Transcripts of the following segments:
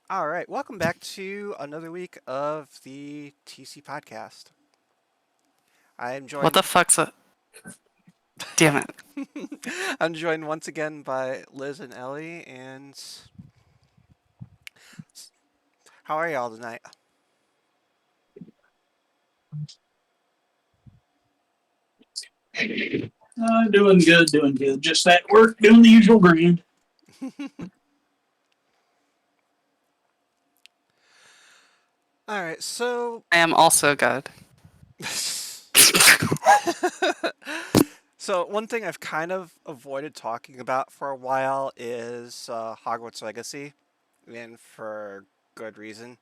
All right, welcome back to another week of the TC podcast. I am What joined the fuck's a... Damn it. I'm joined once again by Liz and Ellie and how are y'all tonight? Doing good, doing good. Just at work, doing the usual grind. All right, so I am also good. so one thing I've kind of avoided talking about for a while is Hogwarts Legacy, and for good reason.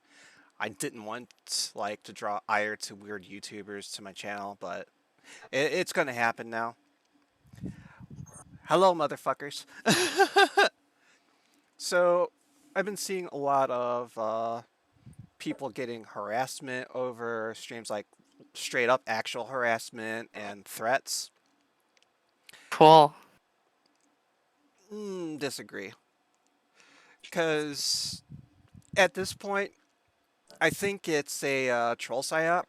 I didn't want to draw ire to weird YouTubers to my channel, but it's gonna happen now. Hello, motherfuckers. So, I've been seeing a lot of people getting harassment over streams, like straight up actual harassment and threats. Cool. Disagree. Because at this point, I think it's a troll psyop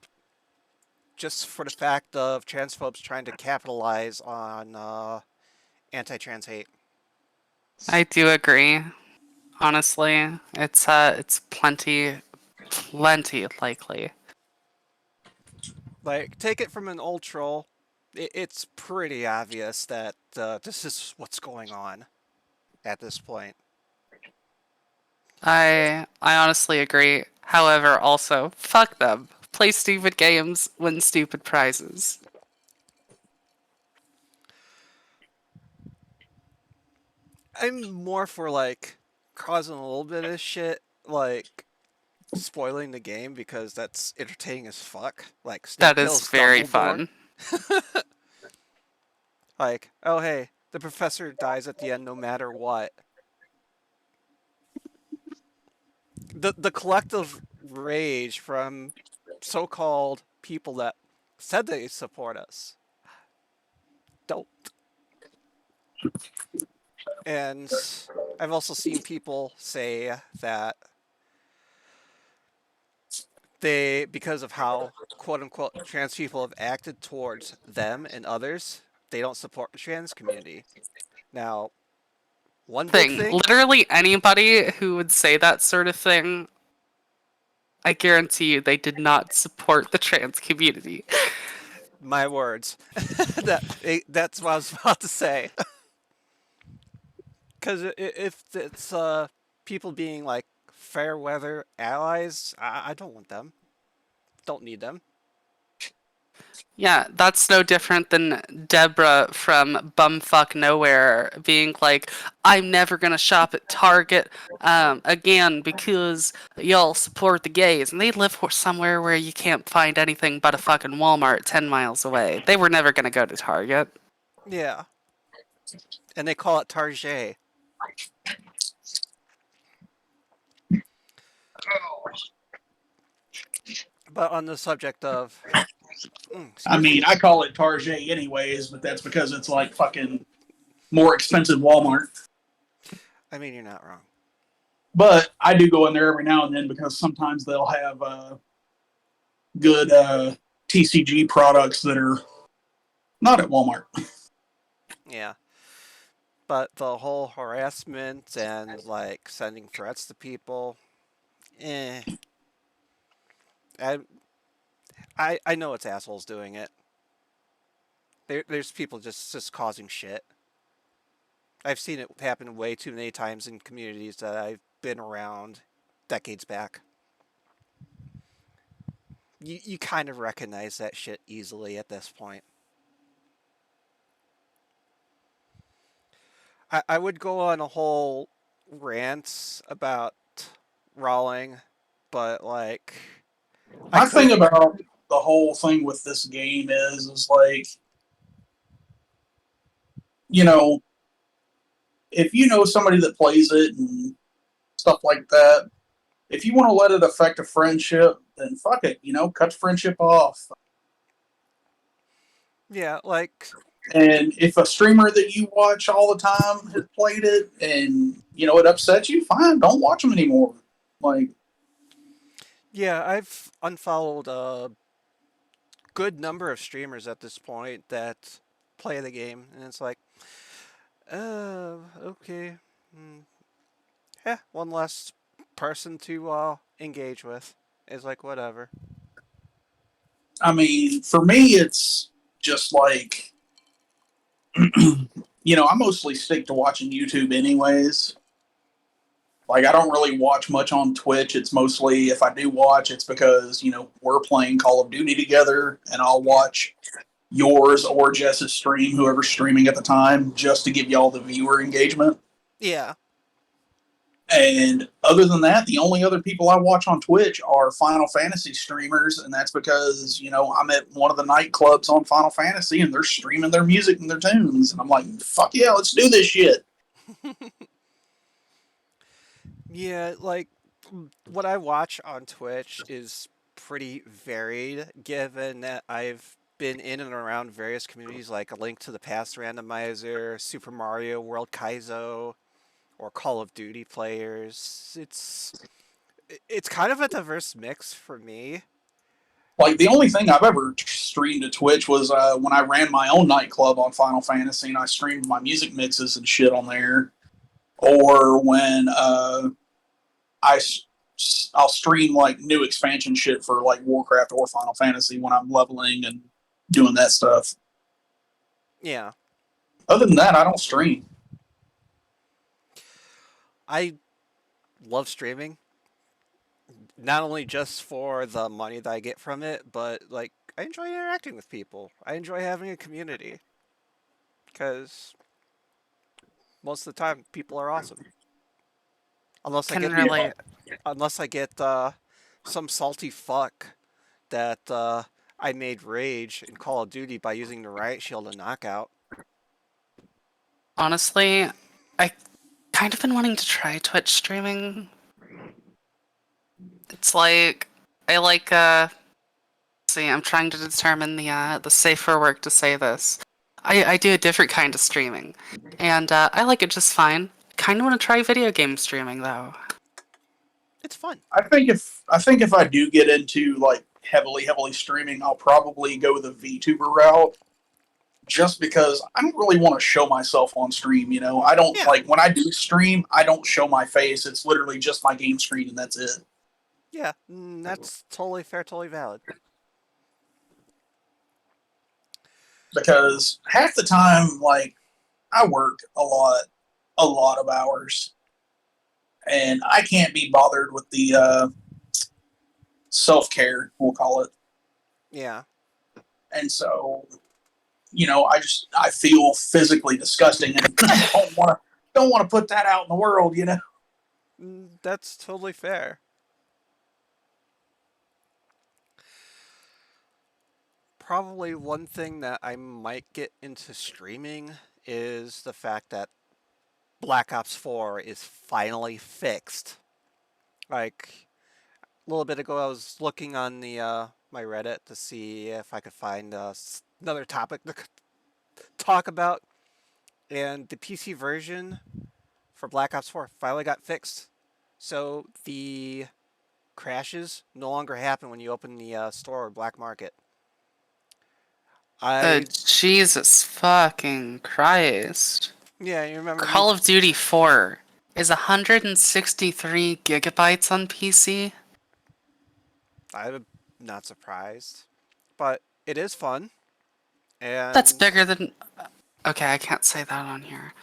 just for the fact of transphobes trying to capitalize on anti trans hate. I do agree. Honestly, it's plenty likely. Like, take it from an old troll. It's pretty obvious that this is what's going on at this point. I honestly agree. However, also, fuck them. Play stupid games, win stupid prizes. I'm more for like causing a little bit of shit, like spoiling the game because that's entertaining as fuck. Like Snape That is kills very Dumbledore. fun. Like, oh hey, the professor dies at the end no matter what. The collective rage from so-called people that said they support us don't. And I've also seen people say that they, because of how quote unquote trans people have acted towards them and others, they don't support the trans community. Now, one big Thing. thing, Literally anybody who would say that sort of thing, I guarantee you they did not support the trans community. my words, that's what I was about to say. Because if it's people being like fair weather allies, I don't want them. Don't need them. Yeah, that's no different than Deborah from Bumfuck Nowhere being like, I'm never gonna shop at Target again because y'all support the gays. And they live somewhere where you can't find anything but a fucking Walmart 10 miles away. They were never gonna go to Target. Yeah, and they call it Target. But on the subject of, I excuse mean, me, I call it Target anyways, but that's because it's like fucking more expensive Walmart. I mean you're not wrong. But I do go in there every now and then because sometimes they'll have good TCG products that are not at Walmart. Yeah, but the whole harassment and like sending threats to people, eh. I I know it's assholes doing it. There's people just causing shit. I've seen it happen way too many times in communities that I've been around decades back. You kind of recognize that shit easily at this point. I would go on a whole rant about Rowling, but like I My thing could. about the whole thing with this game is like, you know, if you know somebody that plays it and stuff like that, if you want to let it affect a friendship, then fuck it, cut the friendship off. Yeah, like And if a streamer that you watch all the time has played it and it upsets you, fine, don't watch them anymore. Like, Yeah, I've unfollowed a good number of streamers at this point that play the game, and it's like, okay, mm, yeah, one less person to engage with. It's like whatever. I mean, for me, it's just like, I mostly stick to watching YouTube anyways. Like, I don't really watch much on Twitch. It's mostly, if I do watch, it's because, we're playing Call of Duty together, and I'll Yeah, watch yours or Jess's stream, whoever's streaming at the time, just to give y'all the viewer engagement. yeah, And other than that, the only other people I watch on Twitch are Final Fantasy streamers, and that's because, I'm at one of the nightclubs on Final Fantasy and they're streaming their music and their tunes. And I'm like, fuck yeah, let's do this shit. yeah. Like what I watch on Twitch is pretty varied, given that I've been in and around various communities like A Link to the Past Randomizer, Super Mario World Kaizo, or Call of Duty players. It's kind of a diverse mix for me. Like, the only thing I've ever streamed to Twitch was when I ran my own nightclub on Final Fantasy and I streamed my music mixes and shit on there. Or when I I'll stream like new expansion shit for like Warcraft or Final Fantasy when I'm leveling and doing that stuff. Yeah, Other than that, I don't stream. I love streaming, not only just for the money that I get from it, but like I enjoy interacting with people. I enjoy having a community because most of the time people are awesome. Unless I Can get Yeah, relate. unless I get some salty fuck that I made rage in Call of Duty by using the riot shield and knockout. Honestly, I kind of been wanting to try Twitch streaming. It's like I like see, I'm trying to determine the safer word to say this. I do a different kind of streaming, and I like it just fine. Kind of want to try video game streaming though. It's fun. I think if I do get into like heavily streaming, I'll probably go the VTuber route. Just because I don't really want to show myself on stream, I don't Yeah, like when I do stream, I don't show my face. It's literally just my game screen and that's it. yeah, that's totally fair, totally valid. Because half the time, like, I work a lot of hours, and I can't be bothered with the self care, we'll call it. Yeah, And so, I feel physically disgusting and don't want to put that out in the world. that's totally fair. Probably one thing that I might get into streaming is the fact that Black Ops 4 is finally fixed. Like a little bit ago, I was looking on the my Reddit to see if I could find another topic to talk about, and the PC version for Black Ops 4 finally got fixed. So the crashes no longer happen when you open the store or black market. I Jesus fucking Christ. Yeah, you remember me? Call of Duty 4 is 163 gigabytes on PC. I'm not surprised, but it is fun, That's and bigger than. Okay, I can't say that on here.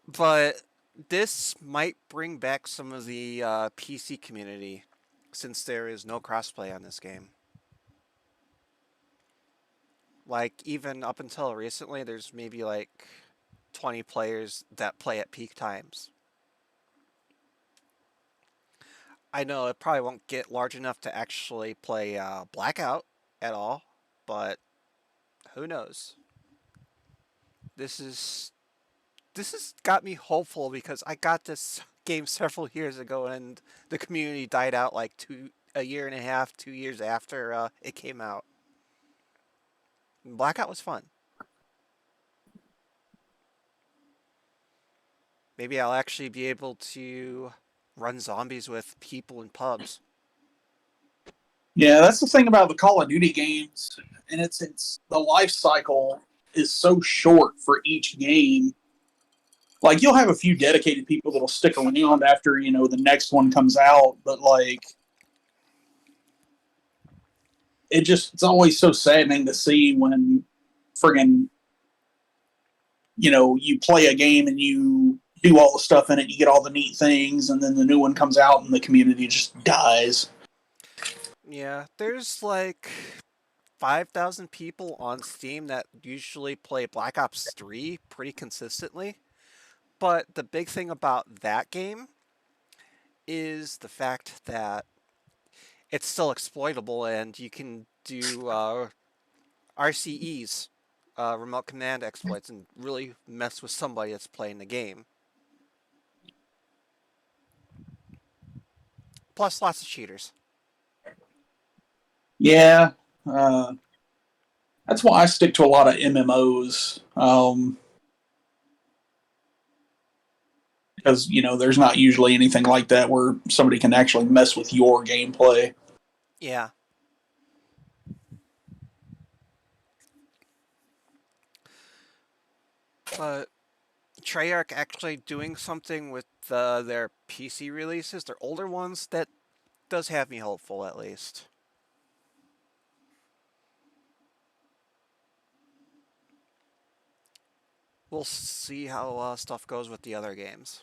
but this might bring back some of the PC community since there is no crossplay on this game. Like even up until recently, there's maybe like 20 players that play at peak times. I know it probably won't get large enough to actually play Blackout at all, but who knows? This is this has got me hopeful because I got this game several years ago and the community died out like a year and a half, 2 years after it came out. Blackout was fun. Maybe I'll actually be able to run zombies with people in pubs. Yeah, that's the thing about the Call of Duty games, and it's the life cycle is so short for each game. Like you'll have a few dedicated people that'll stick around after the next one comes out, but like it's always so saddening to see when friggin' you play a game and you do all the stuff in it, you get all the neat things, and then the new one comes out and the community just dies. Yeah, there's like 5,000 people on Steam that usually play Black Ops 3 pretty consistently. But the big thing about that game is the fact that it's still exploitable and you can do RCEs, remote command exploits, and really mess with somebody that's playing the game. Plus, lots of cheaters. Yeah, that's why I stick to a lot of MMOs. Because there's not usually anything like that where somebody can actually mess with your gameplay. Yeah. But Treyarch actually doing something with their PC releases, their older ones, that does have me hopeful at least. We'll see how stuff goes with the other games.